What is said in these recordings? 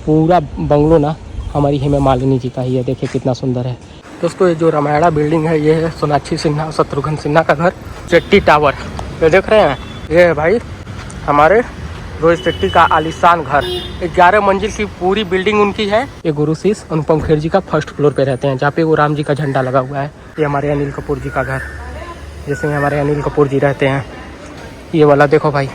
पूरा बंगलो ना हमारी हेमा मालिनी जी का ही है। देखिए कितना सुंदर है दोस्तों। ये जो रामायणा बिल्डिंग है ये है सोनाक्षी सिन्हा शत्रुघ्न सिन्हा का घर शेट्टी टावर। ये देख रहे हैं, ये है भाई हमारे रोहित शेट्टी का आलीशान घर। 11 मंजिल की पूरी बिल्डिंग उनकी है। ये गुरु शिष्य अनुपम खेर जी का फर्स्ट फ्लोर पे रहते हैं, जहाँ पे वो राम जी का झंडा लगा हुआ है। ये हमारे अनिल कपूर जी का घर, जैसे हमारे अनिल कपूर जी रहते हैं। ये वाला देखो भाई।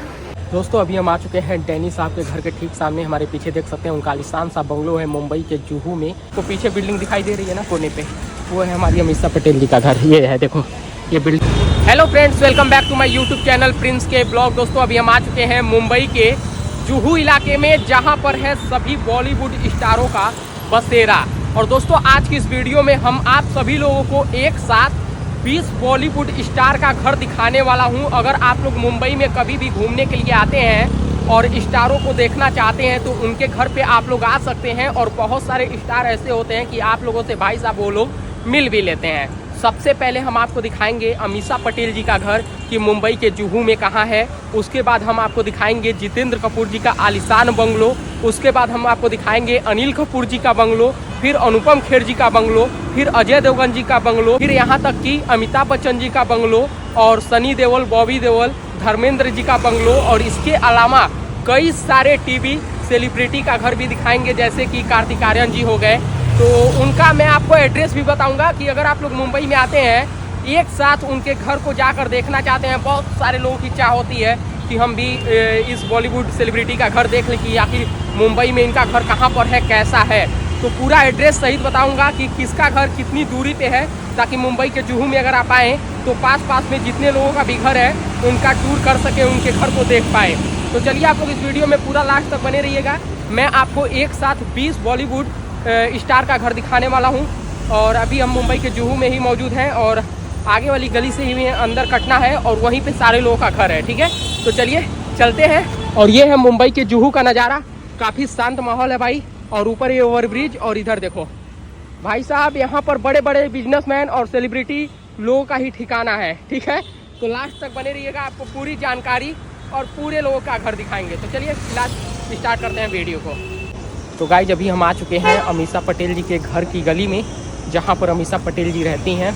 दोस्तों अभी हम आ चुके हैं डैनी साहब के घर के ठीक सामने। हमारे पीछे देख सकते हैं उनका आलीशान सा बंगलो है मुंबई के जुहू में। तो पीछे बिल्डिंग दिखाई दे रही है ना कोने पे, वो है हमारी अमीषा पटेल जी का घर। ये है देखो ये building. Hello friends, welcome back to my YouTube channel Prince के ब्लॉग। दोस्तों अभी हम आ चुके हैं मुंबई के जुहू इलाके में, जहाँ पर है सभी बॉलीवुड स्टारों का बसेरा। और दोस्तों आज की इस वीडियो में हम आप सभी लोगों को एक साथ 20 बॉलीवुड स्टार का घर दिखाने वाला हूं। अगर आप लोग मुंबई में कभी भी घूमने के लिए आते हैं और स्टारों को देखना चाहते हैं तो उनके घर पे आप लोग आ सकते हैं। और बहुत सारे स्टार ऐसे होते हैं कि आप लोगों से भाई साहब वो लोग मिल भी लेते हैं। सबसे पहले हम आपको दिखाएंगे अमीषा पटेल जी का घर कि मुंबई के जुहू में कहाँ है। उसके बाद हम आपको दिखाएंगे जितेंद्र कपूर जी का आलीशान बंगलो। उसके बाद हम आपको दिखाएंगे अनिल कपूर जी का बंगलो, फिर अनुपम खेर जी का बंगलो, फिर अजय देवगन जी का बंगलो, फिर यहाँ तक कि अमिताभ बच्चन जी का बंगलो और सनी देओल, बॉबी देओल, धर्मेंद्र जी का बंगलो। और इसके अलावा कई सारे टीवी सेलिब्रिटी का घर भी दिखाएंगे, जैसे कि कार्तिक आर्यन जी हो गए। तो उनका मैं आपको एड्रेस भी बताऊंगा कि अगर आप लोग मुंबई में आते हैं एक साथ उनके घर को जाकर देखना चाहते हैं। बहुत सारे लोगों की चाह होती है कि हम भी इस बॉलीवुड सेलिब्रिटी का घर देख लें कि आखिर मुंबई में इनका घर कहाँ पर है, कैसा है। तो पूरा एड्रेस सहित बताऊंगा कि किसका घर कितनी दूरी पे है, ताकि मुंबई के जुहू में अगर आप आएँ तो पास में जितने लोगों का भी घर है उनका टूर कर सके, उनके घर को देख पाए। तो चलिए आप लोग इस वीडियो में पूरा लास्ट तक बने रहिएगा। मैं आपको एक साथ 20 बॉलीवुड स्टार का घर दिखाने वाला हूं। और अभी हम मुंबई के जुहू में ही मौजूद हैं और आगे वाली गली से ही अंदर कटना है और वहीं पे सारे लोगों का घर है। ठीक है, तो चलिए चलते हैं। और ये है मुंबई के जुहू का नज़ारा। काफ़ी शांत माहौल है भाई। और ऊपर ये ओवरब्रिज और इधर देखो भाई साहब, यहाँ पर बड़े बड़े बिजनेसमैन और सेलिब्रिटी लोगों का ही ठिकाना है। ठीक है, तो लास्ट तक बने रहिएगा, आपको पूरी जानकारी और पूरे लोगों का घर दिखाएंगे। तो चलिए लास्ट स्टार्ट करते हैं वीडियो को। तो गाइज अभी हम आ चुके हैं अमीषा पटेल जी के घर की गली में, जहाँ पर अमीषा पटेल जी रहती हैं।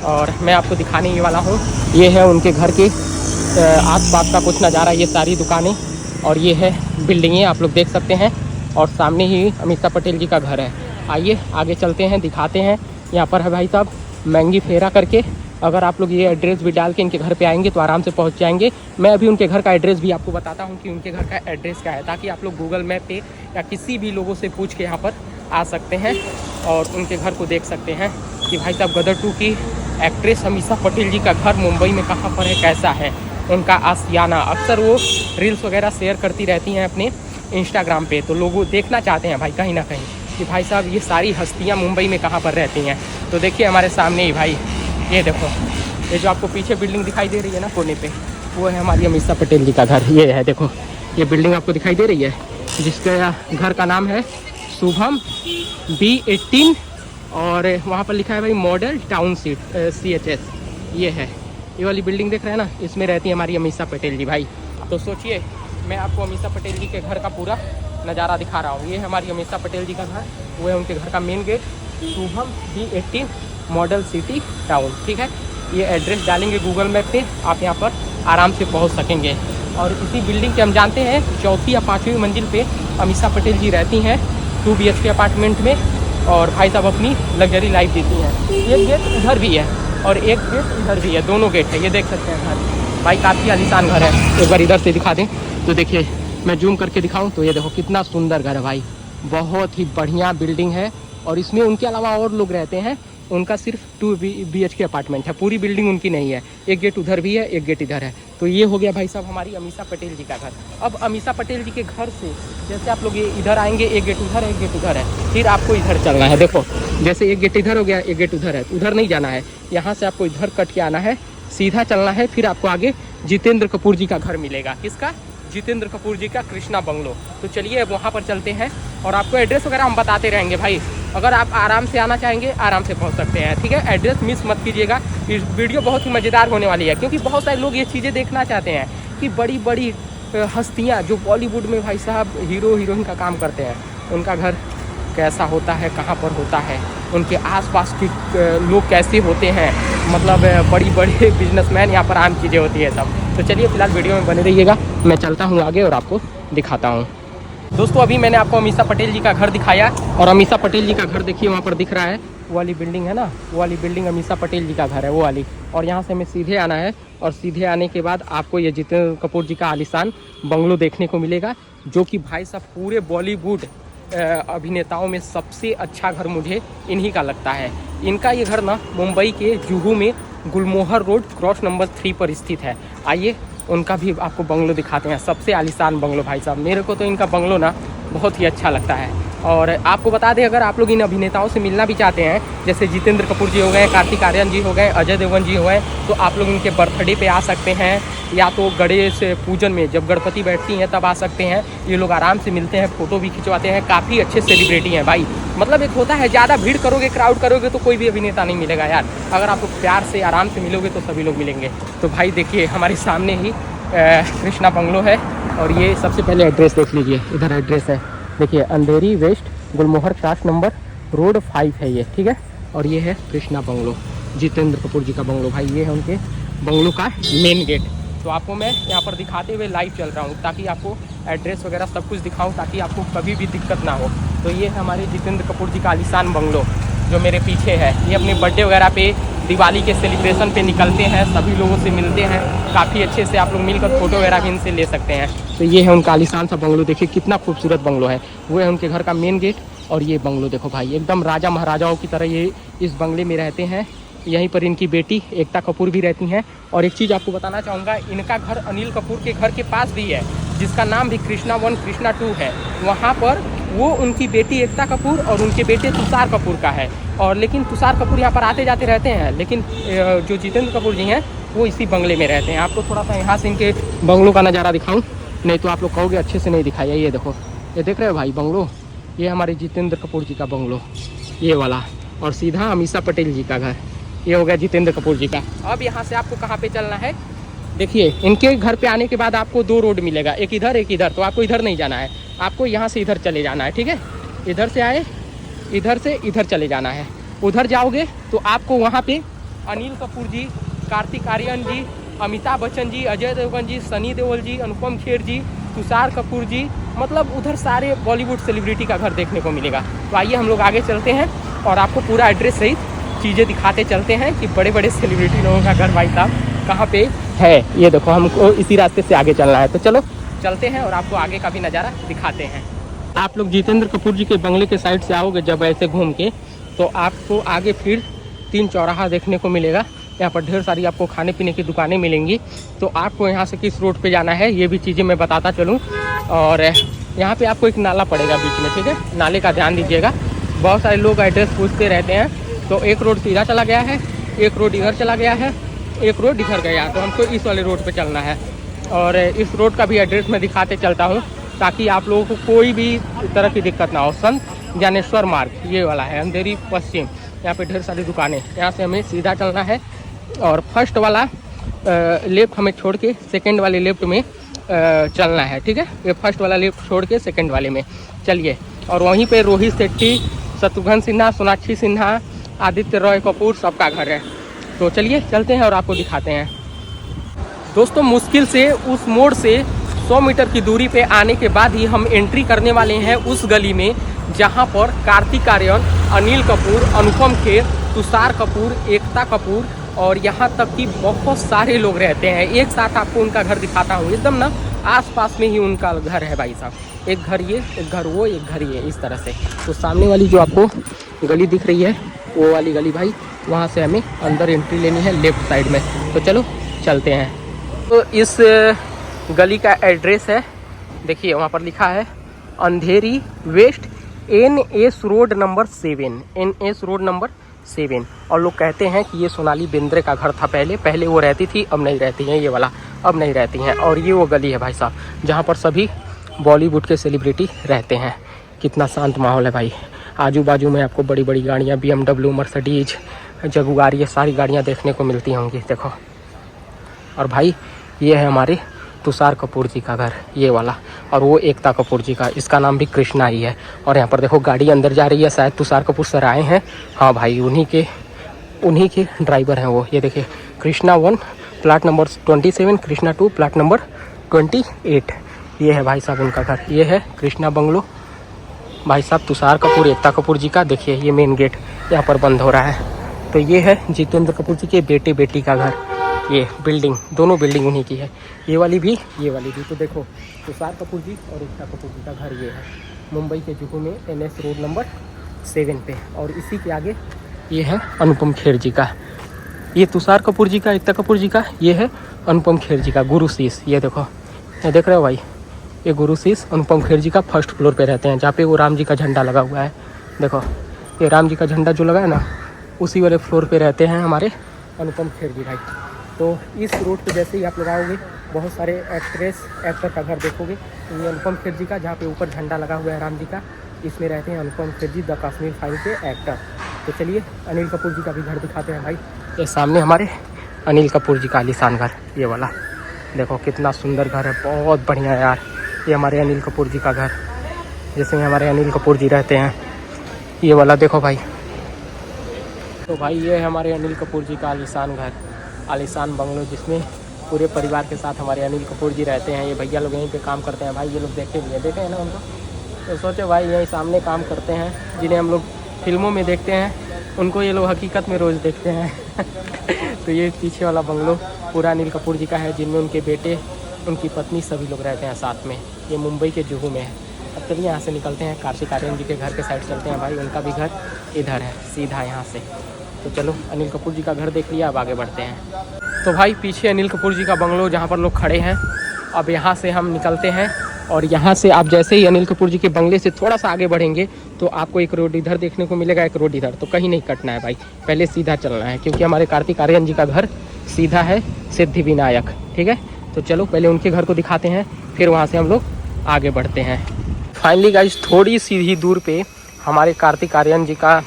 और मैं आपको दिखाने ही वाला हूँ। ये है उनके घर के आसपास का कुछ नज़ारा, ये सारी दुकानें और ये है बिल्डिंगें आप लोग देख सकते हैं। और सामने ही अमीषा पटेल जी का घर है। आइए आगे चलते हैं, दिखाते हैं। यहाँ पर है भाई साहब मैंगी फेरा करके। अगर आप लोग ये एड्रेस भी डाल के इनके घर पे आएंगे तो आराम से पहुंच जाएंगे। मैं अभी उनके घर का एड्रेस भी आपको बताता हूं कि उनके घर का एड्रेस क्या है, ताकि आप लोग गूगल मैप पे या किसी भी लोगों से पूछ के यहाँ पर आ सकते हैं और उनके घर को देख सकते हैं कि भाई साहब गदर 2 की एक्ट्रेस अमीषा पटेल जी का घर मुंबई में कहाँ पर है, कैसा है उनका आशियाना। अक्सर वो रील्स वगैरह शेयर करती रहती हैं अपने इंस्टाग्राम पे, तो लोग देखना चाहते हैं भाई कहीं ना कहीं कि भाई साहब ये सारी हस्तियाँ मुंबई में कहाँ पर रहती हैं। तो देखिए हमारे सामने ही भाई, ये देखो ये जो आपको पीछे बिल्डिंग दिखाई दे रही है ना कोने पे, वो है हमारी अमीषा पटेल जी का घर। ये है देखो, ये बिल्डिंग आपको दिखाई दे रही है, जिसका घर का नाम है शुभम B18 और वहाँ पर लिखा है भाई मॉडल टाउन CHS। ये है, ये वाली बिल्डिंग देख रहे हैं ना, इसमें रहती है हमारी अमीषा पटेल जी भाई। तो सोचिए मैं आपको अमीषा पटेल जी के घर का पूरा नज़ारा दिखा रहा हूँ। ये है हमारी अमीषा पटेल जी का घर, वो है उनके घर का main gate, Shubham B18 model city town. ठीक है, ये एड्रेस डालेंगे गूगल मैप पे, आप यहाँ पर आराम से पहुँच सकेंगे। और इसी बिल्डिंग के हम जानते हैं 4वीं या 5वीं मंजिल पे अमीषा पटेल जी रहती हैं 2 BHK अपार्टमेंट में, और भाई साहब अपनी लग्जरी लाइफ देती हैं। एक गेट इधर भी है और एक गेट इधर भी है, दोनों गेट है, ये देख सकते हैं घर भाई। काफ़ी आलीशान घर है। एक बार इधर से दिखा दें तो देखिए, मैं जूम करके दिखाऊं तो ये देखो कितना सुंदर घर है भाई। बहुत ही बढ़िया बिल्डिंग है और इसमें उनके अलावा और लोग रहते हैं। उनका सिर्फ 2 BHK अपार्टमेंट है, पूरी बिल्डिंग उनकी नहीं है। एक गेट उधर भी है, एक गेट इधर है। तो ये हो गया भाई साहब हमारी अमीषा पटेल जी का घर। अब अमीषा पटेल जी के घर से जैसे आप लोग ये इधर आएंगे, एक गेट उधर है, एक गेट उधर है, फिर आपको इधर चलना है। देखो जैसे एक गेट इधर हो गया, एक गेट उधर है, उधर नहीं जाना है, यहाँ से आपको इधर कट के आना है, सीधा चलना है, फिर आपको आगे जितेंद्र कपूर जी का घर मिलेगा। किसका? जितेंद्र कपूर जी का कृष्णा बंगलो। तो चलिए अब वहाँ पर चलते हैं और आपको एड्रेस वगैरह हम बताते रहेंगे भाई। अगर आप आराम से आना चाहेंगे आराम से पहुँच सकते हैं। ठीक है, एड्रेस मिस मत कीजिएगा। इस वीडियो बहुत ही मज़ेदार होने वाली है, क्योंकि बहुत सारे लोग ये चीज़ें देखना चाहते हैं कि बड़ी बड़ी हस्तियाँ जो बॉलीवुड में भाई साहब हीरो हीरोइन का काम करते हैं, उनका घर कैसा होता है, कहाँ पर होता है, उनके आसपास के लोग कैसे होते हैं, मतलब बड़ी बड़ी बिजनेसमैन यहाँ पर आम चीज़ें होती है सब। तो चलिए फिलहाल वीडियो में बने रहिएगा, मैं चलता हूँ आगे और आपको दिखाता हूँ। दोस्तों अभी मैंने आपको अमीषा पटेल जी का घर दिखाया और अमीषा पटेल जी का घर देखिए वहाँ पर दिख रहा है, वो वाली बिल्डिंग है ना, वो वाली बिल्डिंग अमीषा पटेल जी का घर है वो वाली। और यहाँ से हमें सीधे आना है और सीधे आने के बाद आपको ये जितेंद्र कपूर जी का आलीशान बंगलो देखने को मिलेगा, जो कि भाई साहब पूरे बॉलीवुड अभिनेताओं में सबसे अच्छा घर मुझे इन्हीं का लगता है। इनका ये घर ना मुंबई के जुहू में गुलमोहर रोड क्रॉस नंबर 3 पर स्थित है। आइए उनका भी आपको बंगलो दिखाते हैं, सबसे आलीशान बंगलो भाई साहब। मेरे को तो इनका बंगलो ना बहुत ही अच्छा लगता है। और आपको बता दें, अगर आप लोग इन अभिनेताओं से मिलना भी चाहते हैं, जैसे जितेंद्र कपूर जी हो गए, कार्तिक आर्यन जी हो गए, अजय देवगन जी हो गए, तो आप लोग इनके बर्थडे पे आ सकते हैं, या तो गणेश पूजन में जब गणपति बैठती हैं तब आ सकते हैं। ये लोग आराम से मिलते हैं, फ़ोटो भी खिंचवाते हैं, काफ़ी अच्छे सेलिब्रिटी हैं भाई। मतलब एक होता है ज़्यादा भीड़ करोगे, क्राउड करोगे तो कोई भी अभिनेता नहीं मिलेगा यार। अगर आप लोग प्यार से आराम से मिलोगे तो सभी लोग मिलेंगे। तो भाई देखिए हमारे सामने ही कृष्णा बंगलो है और ये सबसे पहले एड्रेस देख लीजिए, इधर एड्रेस है देखिए, अंधेरी वेस्ट गुलमोहर क्रॉस नंबर रोड 5 है ये, ठीक है। और ये है कृष्णा बंगलो, जितेंद्र कपूर जी का बंगलो भाई। ये है उनके बंगलो का मेन गेट। तो आपको मैं यहाँ पर दिखाते हुए लाइव चल रहा हूँ, ताकि आपको एड्रेस वगैरह सब कुछ दिखाऊँ, ताकि आपको कभी भी दिक्कत ना हो। तो ये है हमारे जितेंद्र कपूर जी का आलीशान बंगलो जो मेरे पीछे है। ये अपने बर्थडे वगैरह पे, दिवाली के सेलिब्रेशन पे निकलते हैं, सभी लोगों से मिलते हैं, काफ़ी अच्छे से आप लोग मिलकर फोटो वगैरह भी इनसे ले सकते हैं। तो ये है उनका आलीशान सा बंगलो, देखिए कितना खूबसूरत बंगलो है। वो है उनके घर का मेन गेट। और ये बंगलो देखो भाई, एकदम राजा महाराजाओं की तरह ये इस बंगले में रहते हैं। यहीं पर इनकी बेटी एकता कपूर भी रहती हैं। और एक चीज़ आपको बताना चाहूँगा, इनका घर अनिल कपूर के घर के पास भी है, जिसका नाम भी कृष्णा 1 कृष्णा 2 है। वहाँ पर वो उनकी बेटी एकता कपूर और उनके बेटे तुषार कपूर का है। और लेकिन तुषार कपूर यहाँ पर आते जाते रहते हैं, लेकिन जो जितेंद्र कपूर जी हैं वो इसी बंगले में रहते हैं। आपको थोड़ा सा यहाँ से इनके बंगलों का नज़ारा दिखाऊँ, नहीं तो आप लोग कहोगे अच्छे से नहीं दिखाया। ये देखो, ये देख रहे हो भाई बंगलो, ये हमारे जितेंद्र कपूर जी का बंगलो ये वाला। और सीधा अमीषा पटेल जी का घर, ये हो गया जितेंद्र कपूर जी का। अब यहाँ से आपको कहाँ पे चलना है, देखिए इनके घर पे आने के बाद आपको 2 रोड मिलेगा, एक इधर एक इधर। तो आपको इधर नहीं जाना है, आपको यहाँ से इधर चले जाना है, ठीक है। इधर से आए, इधर से इधर चले जाना है। उधर जाओगे तो आपको वहाँ पे अनिल कपूर जी, कार्तिक आर्यन जी, अमिताभ बच्चन जी, अजय देवगन जी, सनी देओल जी, अनुपम खेर जी, तुषार कपूर जी, मतलब उधर सारे बॉलीवुड सेलिब्रिटी का घर देखने को मिलेगा। तो आइए हम लोग आगे चलते हैं और आपको पूरा एड्रेस सहित चीज़ें दिखाते चलते हैं कि बड़े बड़े सेलिब्रिटी लोगों का घर भाई साहब कहाँ पे है। ये देखो, हमको इसी रास्ते से आगे चलना है, तो चलो चलते हैं और आपको आगे का भी नज़ारा दिखाते हैं। आप लोग जितेंद्र कपूर जी के बंगले के साइड से आओगे जब ऐसे घूम के, तो आपको आगे फिर 3 चौराहा देखने को मिलेगा। यहाँ पर ढेर सारी आपको खाने पीने की दुकानें मिलेंगी। तो आपको यहाँ से किस रोड पे जाना है ये भी चीज़ें मैं बताता चलूँ। और यहाँ पे आपको एक नाला पड़ेगा बीच में, ठीक है, नाले का ध्यान दीजिएगा। बहुत सारे लोग एड्रेस पूछते रहते हैं। तो एक रोड सीधा चला गया है, एक रोड इधर चला गया है, एक रोड इधर गया, तो हमको इस वाले रोड पे चलना है। और इस रोड का भी एड्रेस मैं दिखाते चलता हूँ, ताकि आप लोगों को कोई भी तरह की दिक्कत ना हो। संत ज्ञानेश्वर मार्ग ये वाला है, अंधेरी पश्चिम। यहाँ पे ढेर सारी दुकानें, यहाँ से हमें सीधा चलना है। और फर्स्ट वाला लेफ्ट हमें छोड़ के सेकंड वाले लेफ्ट में चलना है, ठीक है। ये फर्स्ट वाला लेफ्ट छोड़ के सेकंड वाले में चलिए। और वहीं पे रोहित शेट्टी, शत्रुघ्न सिन्हा, सोनाक्षी सिन्हा, आदित्य रॉय कपूर सबका घर है। तो चलिए चलते हैं और आपको दिखाते हैं। दोस्तों मुश्किल से उस मोड़ से 100 मीटर की दूरी पे आने के बाद ही हम एंट्री करने वाले हैं उस गली में, जहां पर कार्तिक आर्यन, अनिल कपूर, अनुपम खेर, तुषार कपूर, एकता कपूर और यहाँ तक कि बहुत सारे लोग रहते हैं। एक साथ आपको उनका घर दिखाता हूँ, एकदम ना आसपास में ही उनका घर है भाई साहब। एक घर ये, एक घर वो, एक घर ये, इस तरह से। तो सामने वाली जो आपको गली दिख रही है वो वाली गली भाई, वहाँ से हमें अंदर एंट्री लेनी है लेफ्ट साइड में। तो चलो चलते हैं। तो इस गली का एड्रेस है, देखिए वहाँ पर लिखा है Andheri west NS road number 7, NS road number 7। और लोग कहते हैं कि ये सोनाली बेंद्रे का घर था पहले वो रहती थी, अब नहीं रहती हैं, ये वाला अब नहीं रहती हैं। और ये वो गली है भाई साहब जहाँ पर सभी बॉलीवुड के सेलिब्रिटी रहते हैं। कितना शांत माहौल है भाई। आजू बाजू में आपको बड़ी बड़ी गाड़ियाँ, BMW, मर्सिडीज, जगुआर, ये सारी गाड़ियाँ देखने को मिलती होंगी, देखो। और भाई ये है हमारे तुषार कपूर जी का घर ये वाला, और वो एकता कपूर जी का, इसका नाम भी कृष्णा ही है। और यहाँ पर देखो गाड़ी अंदर जा रही है, शायद तुषार कपूर सर आए हैं। हाँ भाई, उन्हीं के ड्राइवर हैं वो। ये देखिए Krishna 1 plot number 27, Krishna 2 plot number 28। ये है भाई साहब उनका घर। ये है कृष्णा बंगलो, भाई साहब तुषार कपूर एकता कपूर जी का। देखिए ये मेन गेट यहाँ पर बंद हो रहा है। तो ये है जितेंद्र कपूर जी के बेटे बेटी का घर। ये बिल्डिंग, दोनों बिल्डिंग उन्हीं की है, ये वाली भी ये वाली भी। तो देखो तुषार कपूर जी और एकता कपूर जी का घर ये है मुंबई के जुहू में NS रोड नंबर 7 पे। और इसी के आगे ये है अनुपम खेर जी का। ये तुषार कपूर जी का, एकता कपूर जी का, ये है अनुपम खेर जी का गुरु शीश। ये देखो, ये देख रहे हो भाई, ये गुरु शीश अनुपम खेर जी का फर्स्ट फ्लोर पे रहते हैं, जहाँ पे वो राम जी का झंडा लगा हुआ है। देखो ये राम जी का झंडा जो लगा है ना, उसी वाले फ्लोर पे रहते हैं हमारे अनुपम खेर जी भाई। तो इस रोड पे जैसे ही आप लोग आओगे, बहुत सारे एक्टर का घर देखोगे। तो ये अनुपम खेर जी का, जहाँ पे ऊपर झंडा लगा हुआ है राम जी का, इसमें रहते हैं अनुपम खेर जी द कश्मीर फाइल के एक्टर। तो चलिए अनिल कपूर जी का भी घर दिखाते हैं भाई। ये सामने हमारे अनिल कपूर जी का आलीशान घर ये वाला, देखो कितना सुंदर घर है, बहुत बढ़िया यार। ये हमारे अनिल कपूर जी का घर, जिसमें हमारे अनिल कपूर जी रहते हैं, ये वाला देखो भाई। तो भाई ये है हमारे अनिल कपूर जी का आलीशान घर, आलीशान बंगलो, जिसमें पूरे परिवार के साथ हमारे अनिल कपूर जी रहते हैं। ये भैया लोग यहीं पे काम करते हैं भाई, ये लोग देखे भी हैं, देखे हैं ना उनको। तो सोचे भाई यहीं सामने काम करते हैं, जिन्हें हम लोग फिल्मों में देखते हैं, उनको ये लोग हकीकत में रोज़ देखते हैं। तो ये पीछे वाला बंगलो पूरा अनिल कपूर जी का है, जिनमें उनके बेटे, उनकी पत्नी, सभी लोग रहते हैं साथ में। ये मुंबई के जुहू में है। अब चलिए यहाँ से निकलते हैं, कार्तिक आर्यन जी के घर के साइड चलते हैं भाई। उनका भी घर इधर है सीधा यहाँ से। तो चलो अनिल कपूर जी का घर देख लिया, अब आगे बढ़ते हैं। तो भाई पीछे अनिल कपूर जी का बंगलो जहाँ पर लोग खड़े हैं। अब यहाँ से हम निकलते हैं, और यहाँ से आप जैसे ही अनिल कपूर जी के बंगले से थोड़ा सा आगे बढ़ेंगे तो आपको एक रोड इधर देखने को मिलेगा, एक रोड इधर। तो कहीं नहीं कटना है भाई, पहले सीधा चलना है, क्योंकि हमारे कार्तिक आर्यन जी का घर सीधा है सिद्धि विनायक। ठीक है, तो चलो पहले उनके घर को दिखाते हैं, फिर वहाँ से हम लोग आगे बढ़ते हैं। फाइनली गाइस थोड़ी सी ही दूर पे हमारे कार्तिक आर्यन जी का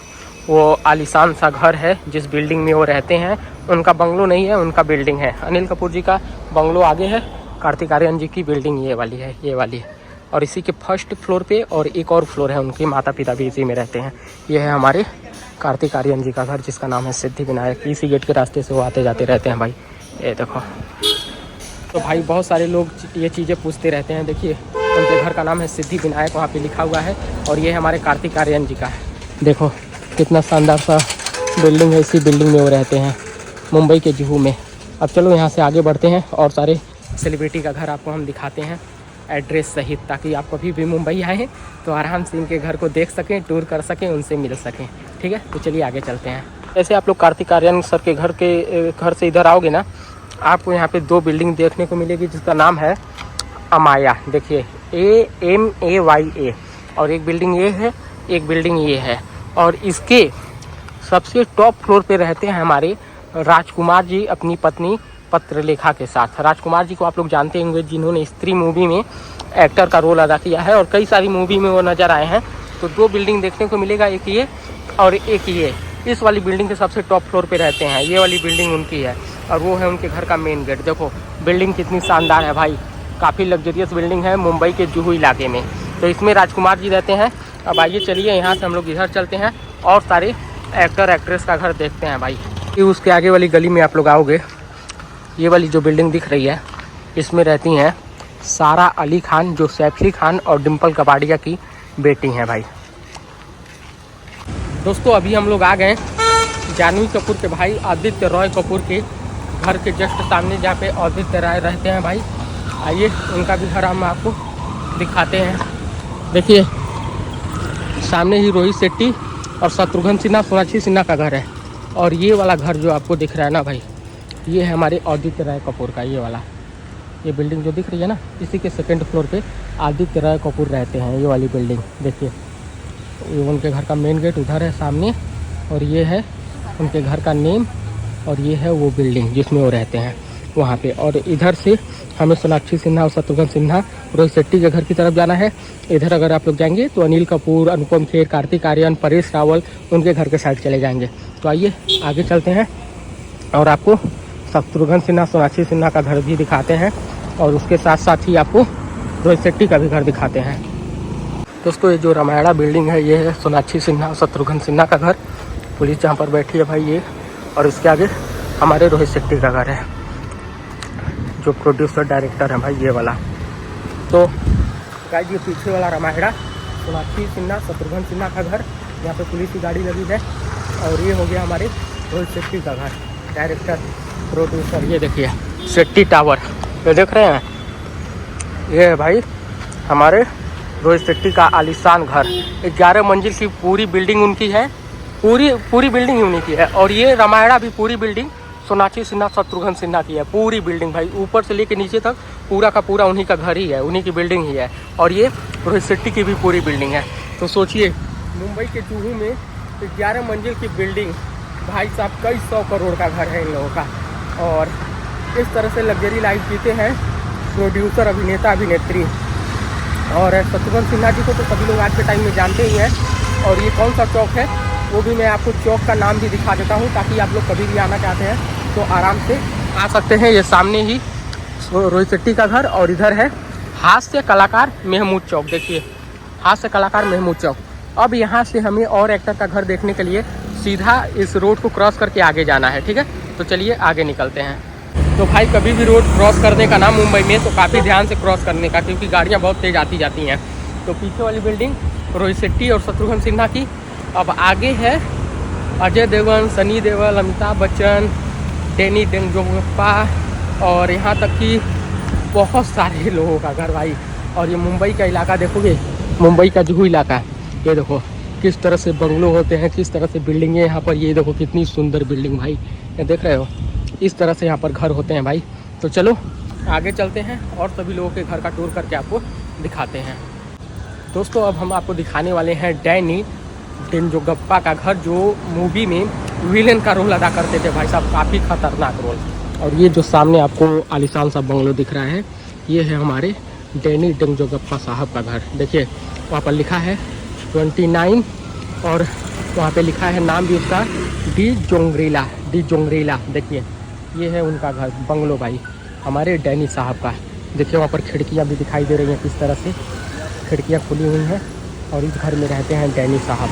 वो आलीशान सा घर है, जिस बिल्डिंग में वो रहते हैं। उनका बंगलो नहीं है, उनका बिल्डिंग है। अनिल कपूर जी का बंगलो आगे है, कार्तिक आर्यन जी की बिल्डिंग ये वाली है, ये वाली है। और इसी के फर्स्ट फ्लोर पे और एक और फ्लोर है, उनके माता पिता भी इसी में रहते हैं। ये है हमारे कार्तिक आर्यन जी का घर, जिसका नाम है सिद्धि विनायक। इसी गेट के रास्ते से वो आते जाते रहते हैं भाई, ये देखो। तो भाई बहुत सारे लोग ये चीज़ें पूछते रहते हैं। देखिए उनके घर का नाम है सिद्धि विनायक, वहाँ पे लिखा हुआ है। और ये हमारे कार्तिक आर्यन जी का है, देखो कितना शानदार सा बिल्डिंग है। इसी बिल्डिंग में वो रहते हैं मुंबई के जुहू में। अब चलो यहाँ से आगे बढ़ते हैं, और सारे सेलिब्रिटी का घर आपको हम दिखाते हैं एड्रेस सहित, ताकि आप कभी भी मुंबई आएँ तो आराम से इनके घर को देख सकें, टूर कर सकें, उनसे मिल सकें। ठीक है, तो चलिए आगे चलते हैं। ऐसे आप लोग कार्तिक आर्यन सर के घर से इधर आओगे ना, आपको यहाँ पे 2 बिल्डिंग देखने को मिलेगी, जिसका नाम है अमाया। देखिए AMAYA, और एक बिल्डिंग ये है, एक बिल्डिंग ये है। और इसके सबसे टॉप फ्लोर पे रहते हैं हमारे राजकुमार जी अपनी पत्नी पत्रलेखा के साथ। राजकुमार जी को आप लोग जानते होंगे, जिन्होंने स्त्री मूवी में एक्टर का रोल अदा किया है, और कई सारी मूवी में वो नज़र आए हैं। तो 2 बिल्डिंग देखने को मिलेगा, एक ये और एक ये। इस वाली बिल्डिंग के सबसे टॉप फ्लोर पे रहते हैं, ये वाली बिल्डिंग उनकी है, और वो है उनके घर का मेन गेट। देखो बिल्डिंग कितनी शानदार है भाई, काफ़ी लग्जरियस बिल्डिंग है मुंबई के जुहू इलाके में। तो इसमें राजकुमार जी रहते हैं। अब आइए चलिए यहाँ से हम लोग इधर चलते हैं, और सारे एक्टर एक्ट्रेस का घर देखते हैं भाई। उसके आगे वाली गली में आप लोग आओगे, ये वाली जो बिल्डिंग दिख रही है, इसमें रहती हैं सारा अली खान, जो सैफ अली खान और डिम्पल कपाड़िया की बेटी हैं भाई। दोस्तों अभी हम लोग आ गए जानवी कपूर के भाई आदित्य रॉय कपूर के घर के जस्ट सामने, जहाँ पे आदित्य राय रहते हैं भाई। आइए उनका भी घर हम आपको दिखाते हैं। देखिए सामने ही रोहित शेट्टी और शत्रुघ्न सिन्हा, सोनाक्षी सिन्हा का घर है। और ये वाला घर जो आपको दिख रहा है ना भाई, ये है हमारे आदित्य राय कपूर का। ये वाला, ये बिल्डिंग जो दिख रही है ना, इसी के 2nd फ्लोर पे आदित्य राय कपूर रहते हैं। ये वाली बिल्डिंग देखिए, ये उनके घर का मेन गेट उधर है सामने, और ये है उनके घर का नेम, और ये है वो बिल्डिंग जिसमें वो रहते हैं वहाँ पे। और इधर से हमें सोनाक्षी सिन्हा और शत्रुघ्न सिन्हा, रोहित शेट्टी के घर की तरफ जाना है। इधर अगर आप लोग जाएंगे तो अनिल कपूर, अनुपम खेर, कार्तिक आर्यन, परेश रावल, उनके घर के साइड चले जाएंगे। तो आइए आगे चलते हैं, और आपको शत्रुघ्न सिन्हा, सोनाक्षी सिन्हा का घर भी दिखाते हैं। और उसके साथ साथ ही आपको रोहित शेट्टी का भी घर दिखाते हैं। दोस्तों ये जो रामायणा बिल्डिंग है ये है सोनाक्षी सिन्हा और शत्रुघ्न सिन्हा का घर। पुलिस जहाँ पर बैठी है भाई ये, और उसके आगे हमारे रोहित शेट्टी का घर है, जो प्रोड्यूसर डायरेक्टर है भाई ये वाला। तो गाइस ये पीछे वाला रामायणा सोनाक्षी सिन्हा शत्रुघ्न सिन्हा का घर, यहाँ पे पुलिस की गाड़ी लगी है। और ये हो गया हमारे रोहित शेट्टी का घर, डायरेक्टर प्रोड्यूसर। ये देखिए शेट्टी टावर, ये देख रहे हैं, ये है भाई हमारे रोहित शेट्टी का आलीशान घर। 11 मंजिल की पूरी बिल्डिंग उनकी है, पूरी बिल्डिंग ही उन्हीं की है। और ये रामायणा भी पूरी बिल्डिंग सोनाक्षी सिन्हा शत्रुघ्न सिन्हा की है, पूरी बिल्डिंग भाई ऊपर से लेके नीचे तक पूरा का पूरा उन्हीं का घर ही है, उन्हीं की बिल्डिंग ही है। और ये रोहित शेट्टी की भी पूरी बिल्डिंग है। तो सोचिए मुंबई के जुहू में 11 मंजिल की बिल्डिंग, भाई साहब कई 100 करोड़ का घर है इन लोगों का। और इस तरह से लग्जरी लाइफ जीते हैं प्रोड्यूसर, अभिनेता, अभिनेत्री। और शत्रुघ्न सिन्हा जी को तो सभी लोग आज के टाइम में जानते ही हैं। और ये कौन सा चौक है वो भी मैं आपको चौक का नाम भी दिखा देता हूँ, ताकि आप लोग कभी भी आना चाहते हैं तो आराम से आ सकते हैं। ये सामने ही रोहित शेट्टी का घर, और इधर है हास्य कलाकार महमूद चौक। देखिए हास्य कलाकार महमूद चौक। अब यहाँ से हमें और एक्टर का घर देखने के लिए सीधा इस रोड को क्रॉस करके आगे जाना है, ठीक है। तो चलिए आगे निकलते हैं। तो भाई कभी भी रोड क्रॉस करने का ना मुंबई में तो काफ़ी ध्यान से क्रॉस करने का, क्योंकि गाड़ियाँ बहुत तेज़ आती जाती हैं। तो पीछे वाली बिल्डिंग रोहित शेट्टी और शत्रुघ्न सिन्हा की। अब आगे है अजय देवगन, सनी देओल, अमिताभ बच्चन, डैनी डेंजोगप्पा, और यहाँ तक कि बहुत सारे लोगों का घर भाई। और ये मुंबई का इलाका देखोगे, मुंबई का जुहू इलाका, ये देखो किस तरह से बंगलो होते हैं, किस तरह से बिल्डिंगें यहाँ पर। ये देखो कितनी सुंदर बिल्डिंग भाई, ये देख रहे हो, इस तरह से यहाँ पर घर होते हैं भाई। तो चलो आगे चलते हैं और सभी लोगों के घर का टूर करके आपको दिखाते हैं। दोस्तों अब हम आपको दिखाने वाले हैं डैनी डेंजोगप्पा का घर, जो मूवी में विलेन का रोल अदा करते थे भाई साहब, काफ़ी खतरनाक रोल। और ये जो सामने आपको आलीशान सा बंगलो दिख रहा है, ये है हमारे डैनी डेंजोगप्पा साहब का घर। देखिए वहाँ पर लिखा है 29, और वहाँ पे लिखा है नाम भी उसका डी जोंग्रीला। देखिए ये है उनका घर, बंगलो भाई हमारे डैनी साहब का। देखिए वहाँ पर खिड़कियाँ भी दिखाई दे रही हैं, किस तरह से खिड़कियाँ खुली हुई हैं। और इस घर में रहते हैं डैनी साहब,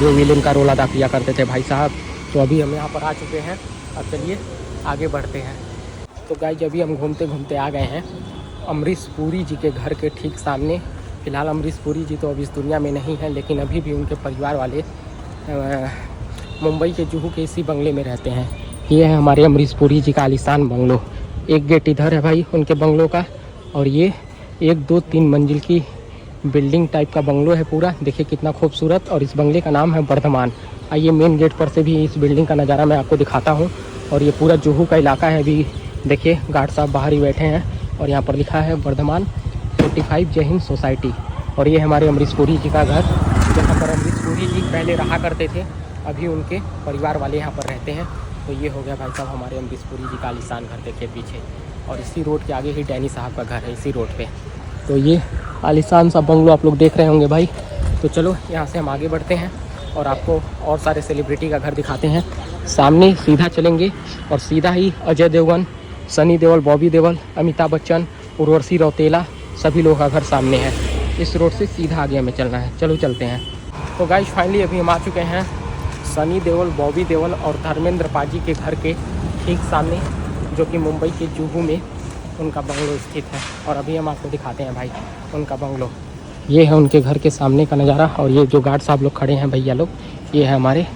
जो विलेन का रोल अदा किया करते थे भाई साहब। तो अभी हम यहाँ पर आ चुके हैं, अब चलिए आगे बढ़ते हैं। तो गाइस अभी हम घूमते घूमते आ गए हैं अमरीश पुरी जी के घर के ठीक सामने। फ़िलहाल अमरीश पुरी जी तो अभी इस दुनिया में नहीं है, लेकिन अभी भी उनके परिवार वाले मुंबई के जुहू के इसी बंगले में रहते हैं। ये है हमारे अमरीश पुरी जी का आलीशान बंगलो। एक गेट इधर है भाई उनके बंगलों का, और ये 1, 2, 3 मंजिल की बिल्डिंग टाइप का बंगलो है पूरा। देखिए कितना खूबसूरत। और इस बंगले का नाम है वर्धमान। आइए मेन गेट पर से भी इस बिल्डिंग का नज़ारा मैं आपको दिखाता हूँ। और ये पूरा जुहू का इलाका है। अभी देखिए गार्ड साहब बाहर ही बैठे हैं, और यहाँ पर लिखा है वर्धमान 45 जय हिंद सोसाइटी। और ये हमारे अमरीश पुरी जी का घर, जहाँ पर अमरीश पुरी जी पहले रहा करते थे, अभी उनके परिवार वाले यहाँ पर रहते हैं। तो ये हो गया भाई साहब हमारे अमरीश पुरी जी का आलीशान घर, देखिए पीछे। और इसी रोड के आगे ही डैनी साहब का घर है, इसी रोड पे। तो ये आलीशान सा बंगलो आप लोग देख रहे होंगे भाई। तो चलो यहाँ से हम आगे बढ़ते हैं और आपको और सारे सेलिब्रिटी का घर दिखाते हैं। सामने सीधा चलेंगे और सीधा ही अजय देवगन, सनी देओल, बॉबी देओल, अमिताभ बच्चन, उर्वशी रौतेला, सभी लोगों का घर सामने है। इस रोड से सीधा आगे हमें चलना है, चलो चलते हैं। तो गाइस फाइनली अभी हम आ चुके हैं सनी देओल, बॉबी देओल और धर्मेंद्र पाजी के घर के ठीक सामने, जो कि मुंबई के जुहू में उनका बंगलो स्थित है। और अभी हम आपको दिखाते हैं भाई उनका बंगलो। ये है उनके घर के सामने का नज़ारा। और ये जो गार्ड साहब लोग खड़े हैं भैया लोग, ये है हमारे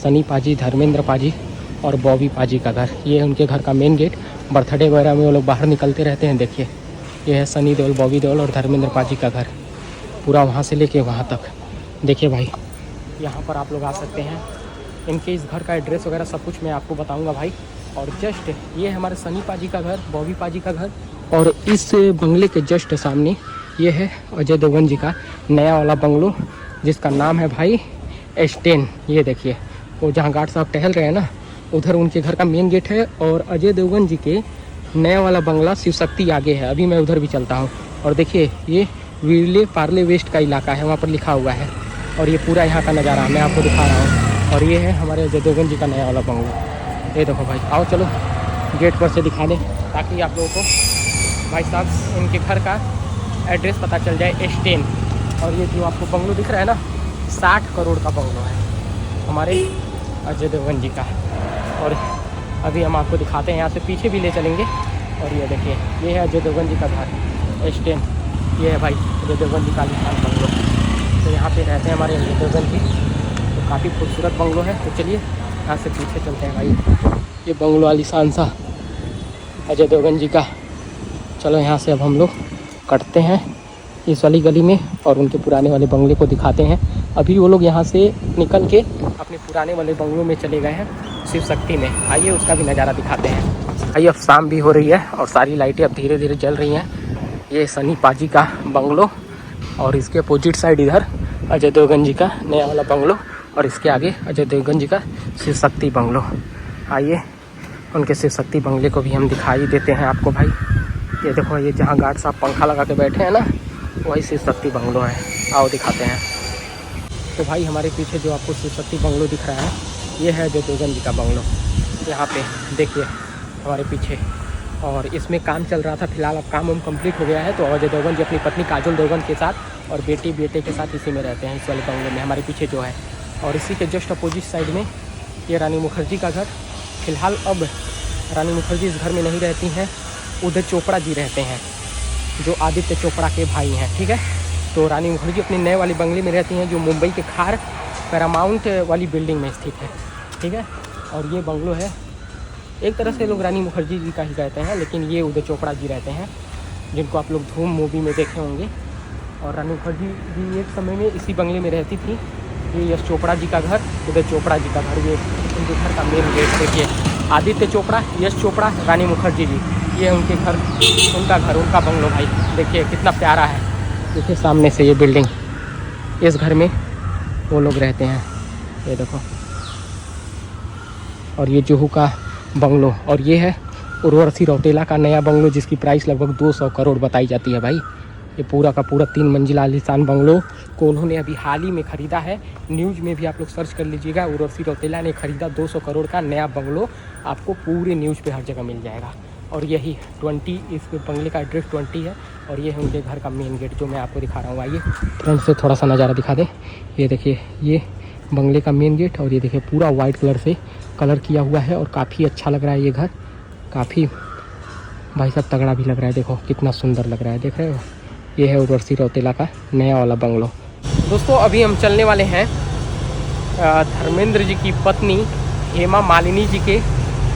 सनी पाजी, धर्मेंद्र पाजी और बॉबी पाजी का घर। ये है उनके घर का मेन गेट। बर्थडे वगैरह में वो लोग बाहर निकलते रहते हैं। देखिए ये है सनी देओल, बॉबी देओल और धर्मेंद्र पाजी का घर, पूरा वहाँ से लेके वहाँ तक। देखिए भाई यहाँ पर आप लोग आ सकते हैं। इनके इस घर का एड्रेस वगैरह सब कुछ मैं आपको बताऊँगा भाई। और जस्ट ये है हमारे सनी पाजी का घर, बॉबी पाजी का घर। और इस बंगले के जस्ट सामने ये है अजय देवगन जी का नया वाला बंगलो, जिसका नाम है भाई एस्टेन। ये देखिए वो जहाँ गार्ड साहब टहल रहे हैं ना, उधर उनके घर का मेन गेट है। और अजय देवगन जी के नया वाला बंगला शिव शक्ति आगे है। अभी मैं उधर भी चलता हूँ। और देखिए ये विरले पार्ले वेस्ट का इलाका है, वहाँ पर लिखा हुआ है। और ये पूरा यहाँ का नज़ारा मैं आपको दिखा रहा हूँ। और ये है हमारे अजय देवगन जी का नया वाला बंगला। ये देखो भाई, आओ चलो गेट पर से दिखा दें ताकि आप लोगों को भाई साहब इनके घर का एड्रेस पता चल जाए स्टेन। और ये जो आपको बंगलो दिख रहा है ना, 60 करोड़ का बंगलो है हमारे अजय देवगन जी का। और अभी हम आपको दिखाते हैं, यहाँ से पीछे भी ले चलेंगे। और ये देखिए, ये है अजय देवगन जी का घर स्टेन। ये है भाई अजय देवगन जी का आलीशान बंगलो। तो यहाँ पे रहते हैं हमारे अजय देवगन जी। तो काफ़ी खूबसूरत बंगलो है। तो चलिए यहाँ से पीछे चलते हैं भाई। ये बंगलो आलीशान सा अजय देवगन जी का। चलो यहाँ से अब हम लोग कटते हैं इस वाली गली में और उनके पुराने वाले बंगले को दिखाते हैं। अभी वो लोग यहाँ से निकल के अपने पुराने वाले बंगलों में चले गए हैं, शिव शक्ति में। आइए उसका भी नज़ारा दिखाते हैं। आइए, अब शाम भी हो रही है और सारी लाइटें अब धीरे धीरे जल रही हैं। ये सनी पाजी का बंगलो और इसके अपोजिट साइड इधर अजय देवगन जी का नया वाला बंगलो और इसके आगे अजय देवगन जी का शिव शक्ति बंगलो। आइए उनके शिव शक्ति बंगले को भी हम दिखाई देते हैं आपको भाई। ये देखो, ये जहाँ गार्ड साहब पंखा लगा के बैठे हैं ना, वही शिव शक्ति बंगलो है। आओ दिखाते हैं। तो भाई हमारे पीछे जो आपको शिव शक्ति बंगलो दिख रहा है, ये है अजय देवगन जी का बंगलो। यहाँ पे देखिए हमारे पीछे, और इसमें काम चल रहा था। फिलहाल अब काम कंप्लीट हो गया है। तो अजय देवगन जी अपनी पत्नी काजोल देवगन के साथ और बेटे के साथ इसी में रहते हैं, इस वाले बंगले में हमारे पीछे जो है। और इसी के जस्ट अपोजिट साइड में ये रानी मुखर्जी का घर। फिलहाल अब रानी मुखर्जी इस घर में नहीं रहती हैं, उदय चोपड़ा जी रहते हैं, जो आदित्य चोपड़ा के भाई हैं। ठीक है, तो रानी मुखर्जी अपने नए वाली बंगले में रहती हैं, जो मुंबई के खार पैरामाउंट वाली बिल्डिंग में स्थित है। ठीक है, और ये बंगलो है, एक तरह से लोग रानी मुखर्जी जी का ही कहते हैं, लेकिन ये उदय चोपड़ा जी रहते हैं, जिनको आप लोग धूम मूवी में देखे होंगे। और रानी मुखर्जी जी एक समय में इसी बंगले में रहती थी। ये यश चोपड़ा जी का घर, उदय चोपड़ा जी का घर, ये उनके घर का मेन गेट देखिए। आदित्य चोपड़ा, यश चोपड़ा, रानी मुखर्जी जी, ये उनके घर, उनका घर, उनका बंगलो भाई। देखिए कितना प्यारा है। देखिए सामने से ये बिल्डिंग, इस घर में वो लोग रहते हैं, ये देखो। और ये जुहू का बंगलो, और ये है उर्वशी रौतेला का नया बंगलो, जिसकी प्राइस लगभग 200 करोड़ बताई जाती है भाई। ये पूरा का पूरा 3 मंजिला आलीशान बंगलो को उन्होंने अभी हाल ही में ख़रीदा है। न्यूज़ में भी आप लोग सर्च कर लीजिएगा, उर्वशी रौतेला ने ख़रीदा 200 करोड़ का नया बंगलो। आपको पूरे न्यूज़ पे हर जगह मिल जाएगा। और यही 20, इस बंगले का एड्रेस 20 है। और ये है उनके घर का मेन गेट, जो मैं आपको दिखा रहा हूँ। आइए फ्रंट से थोड़ा सा नज़ारा दिखा दें। ये देखिए, ये बंगले का मेन गेट, और ये देखिए पूरा वाइट कलर से कलर किया हुआ है और काफ़ी अच्छा लग रहा है ये घर। काफ़ी भाई साहब तगड़ा भी लग रहा है। देखो कितना सुंदर लग रहा है, देख रहे हो। ये है उर्वशी रौतेला का नया वाला बंगलो। दोस्तों अभी हम चलने वाले हैं धर्मेंद्र जी की पत्नी हेमा मालिनी जी के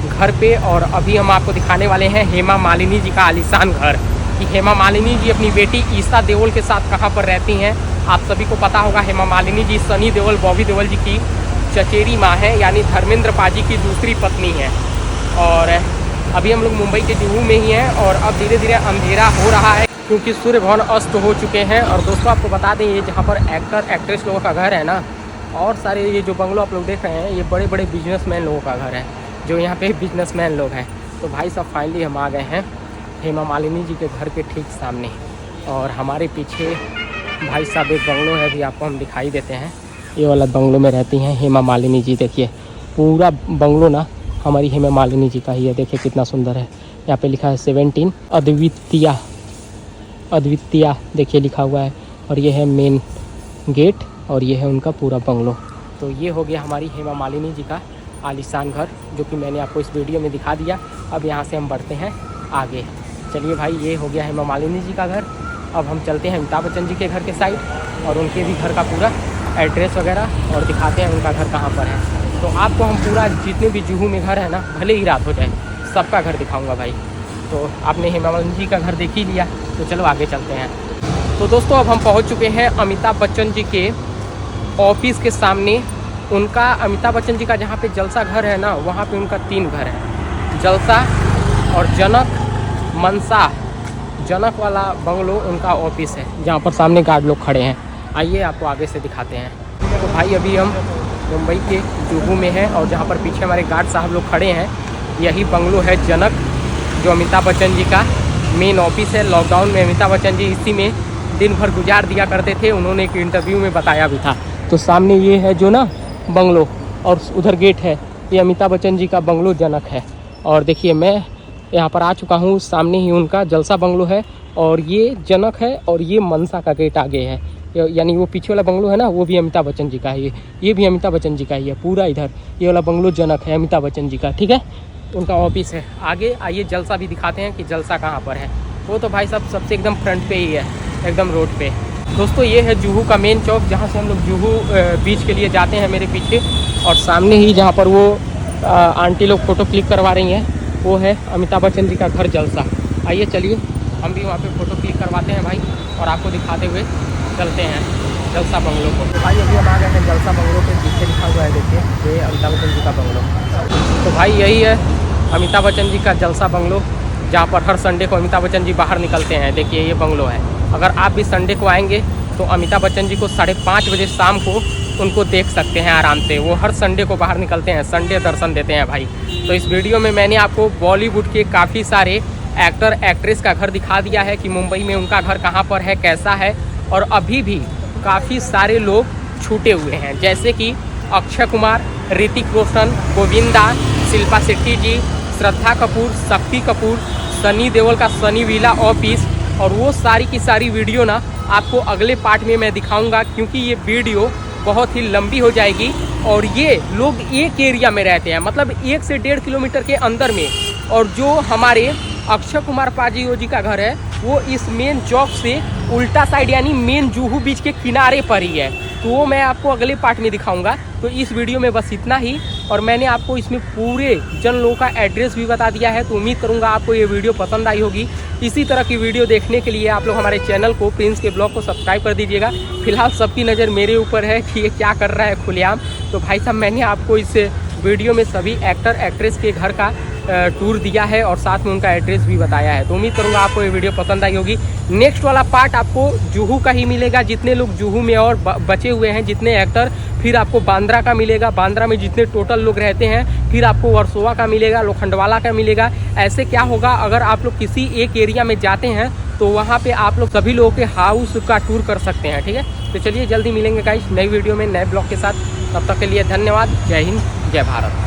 घर पे। और अभी हम आपको दिखाने वाले हैं हेमा मालिनी जी का आलीशान घर, कि हेमा मालिनी जी अपनी बेटी ईशा देओल के साथ कहाँ पर रहती हैं। आप सभी को पता होगा, हेमा मालिनी जी सनी देओल, बॉबी देओल जी की चचेरी माँ है, यानी धर्मेंद्र पाजी की दूसरी पत्नी है। और अभी हम लोग मुंबई के जुहू में ही हैं और अब धीरे धीरे अंधेरा हो रहा है, क्योंकि सूर्य भवन अस्त हो चुके हैं। और दोस्तों आपको बता दें, ये जहाँ पर एक्टर एक्ट्रेस लोगों का घर है ना, और सारे ये जो बंगलो आप लोग देख रहे हैं, ये बड़े बड़े बिजनेसमैन लोगों का घर है, जो यहाँ पे बिजनेसमैन लोग हैं। तो भाई साहब फाइनली हम आ गए हैं हेमा मालिनी जी के घर के ठीक सामने। और हमारे पीछे भाई साहब एक बंगलो है, भी आपको हम दिखाई देते हैं। ये वाला बंगलो में रहती हैं हेमा मालिनी जी। देखिए पूरा बंगलो ना हमारी हेमा मालिनी जी का ही है। देखिए कितना सुंदर है। यहाँ पे लिखा है 17 अद्वितीया देखिए लिखा हुआ है। और ये है मेन गेट, और ये है उनका पूरा बंगलो। तो ये हो गया हमारी हेमा मालिनी जी का आलीशान घर, जो कि मैंने आपको इस वीडियो में दिखा दिया। अब यहाँ से हम बढ़ते हैं आगे। चलिए भाई, ये हो गया हेमा मालिनी जी का घर। अब हम चलते हैं अमिताभ बच्चन जी के घर के साइड, और उनके भी घर का पूरा एड्रेस वगैरह और दिखाते हैं उनका घर कहाँ पर है। तो आपको हम पूरा जितने भी जुहू में घर है ना, भले ही रात हो जाए, सबका घर दिखाऊंगा भाई। तो आपने हेमा मालिनी जी का घर देख ही लिया, तो चलो आगे चलते हैं। तो दोस्तों अब हम पहुंच चुके हैं अमिताभ बच्चन जी के ऑफिस के सामने। उनका अमिताभ बच्चन जी का जहाँ पे जलसा घर है ना, वहाँ पे उनका 3 घर है, जलसा और जनक, मनसा। जनक वाला बंगलो उनका ऑफिस है, जहाँ पर सामने गार्ड लोग खड़े हैं। आइए आपको आगे से दिखाते हैं। तो भाई अभी हम मुंबई के जुहू में हैं, और जहाँ पर पीछे हमारे गार्ड साहब लोग खड़े हैं, यही बंगलो है जनक, जो अमिताभ बच्चन जी का मेन ऑफिस है। लॉकडाउन में अमिताभ बच्चन जी इसी में दिन भर गुजार दिया करते थे, उन्होंने एक इंटरव्यू में बताया भी था। तो सामने ये है जो ना बंगलो, और उधर गेट है, ये अमिताभ बच्चन जी का बंगलो जनक है। और देखिए मैं यहाँ पर आ चुका हूँ। सामने ही उनका जलसा बंगलो है और ये जनक है और ये मनसा का गेट आगे है, यानी वो पीछे वाला बंगलो है ना, वो भी अमिताभ बच्चन जी का है। ये भी अमिताभ बच्चन जी का ही है पूरा। इधर ये वाला बंगलो जनक है अमिताभ बच्चन जी का, ठीक है, उनका ऑफिस है। आगे आइए जलसा भी दिखाते हैं कि जलसा कहाँ पर है। वो तो भाई साहब सबसे एकदम फ्रंट पे ही है, एकदम रोड पे। दोस्तों ये है जुहू का मेन चौक, जहाँ से हम लोग जुहू बीच के लिए जाते हैं, मेरे पीछे। और सामने ही जहाँ पर वो आंटी लोग फ़ोटो क्लिक करवा रही हैं, वो है अमिताभ बच्चन जी का घर जलसा। आइए चलिए हम भी वहाँ पे फ़ोटो क्लिक करवाते हैं भाई, और आपको दिखाते हुए चलते हैं जलसा बंगलों को। तो भाई अभी हम आ गए हैं जलसा बंगलों के पीछे लिखा हुआ है, देखिए ये अमिताभ बच्चन जी का बंगलो। तो भाई यही है अमिताभ बच्चन जी का जलसा बंगलो, जहाँ पर हर संडे को अमिताभ बच्चन जी बाहर निकलते हैं। देखिए ये बंगलो है। अगर आप भी संडे को आएंगे तो अमिताभ बच्चन जी को 5:30 बजे शाम को उनको देख सकते हैं आराम से। वो हर संडे को बाहर निकलते हैं, संडे दर्शन देते हैं भाई। तो इस वीडियो में मैंने आपको बॉलीवुड के काफ़ी सारे एक्टर एक्ट्रेस का घर दिखा दिया है कि मुंबई में उनका घर कहाँ पर है, कैसा है। और अभी भी काफ़ी सारे लोग छूटे हुए हैं, जैसे कि अक्षय कुमार, ऋतिक रोशन, गोविंदा, शिल्पा शेट्टी जी, श्रद्धा कपूर, शक्ति कपूर, सनी देओल का सनी विला ऑफिस। और वो सारी की सारी वीडियो ना आपको अगले पार्ट में मैं दिखाऊंगा, क्योंकि ये वीडियो बहुत ही लंबी हो जाएगी। और ये लोग एक एरिया में रहते हैं, मतलब 1 से 1.5 किलोमीटर के अंदर में। और जो हमारे अक्षय कुमार पाजी जी का घर है वो इस मेन चौक से उल्टा साइड, यानी मेन जुहू बीच के किनारे पर ही है। तो वो मैं आपको अगले पार्ट में दिखाऊंगा। तो इस वीडियो में बस इतना ही, और मैंने आपको इसमें पूरे जन लोगों का एड्रेस भी बता दिया है। तो उम्मीद करूंगा आपको ये वीडियो पसंद आई होगी। इसी तरह की वीडियो देखने के लिए आप लोग हमारे चैनल को प्रिंस के ब्लॉग को सब्सक्राइब कर दीजिएगा। फिलहाल सबकी नज़र मेरे ऊपर है कि ये क्या कर रहा है खुलेआम। तो भाई साहब मैंने आपको इस वीडियो में सभी एक्टर एक्ट्रेस के घर का टूर दिया है और साथ में उनका एड्रेस भी बताया है। तो उम्मीद करूंगा आपको ये वीडियो पसंद आई होगी। नेक्स्ट वाला पार्ट आपको जुहू का ही मिलेगा, जितने लोग जुहू में और बचे हुए हैं, जितने एक्टर। फिर आपको बांद्रा का मिलेगा, बांद्रा में जितने टोटल लोग रहते हैं। फिर आपको वर्सोवा का मिलेगा, लोखंडवाला का मिलेगा। ऐसे क्या होगा, अगर आप लोग किसी एक एरिया में जाते हैं तो वहाँ पे आप लोग सभी लोगों के हाउस का टूर कर सकते हैं, ठीक है। तो चलिए जल्दी मिलेंगे गाइस नई वीडियो में नए ब्लॉग के साथ। तब तक के लिए धन्यवाद। जय हिंद, जय भारत।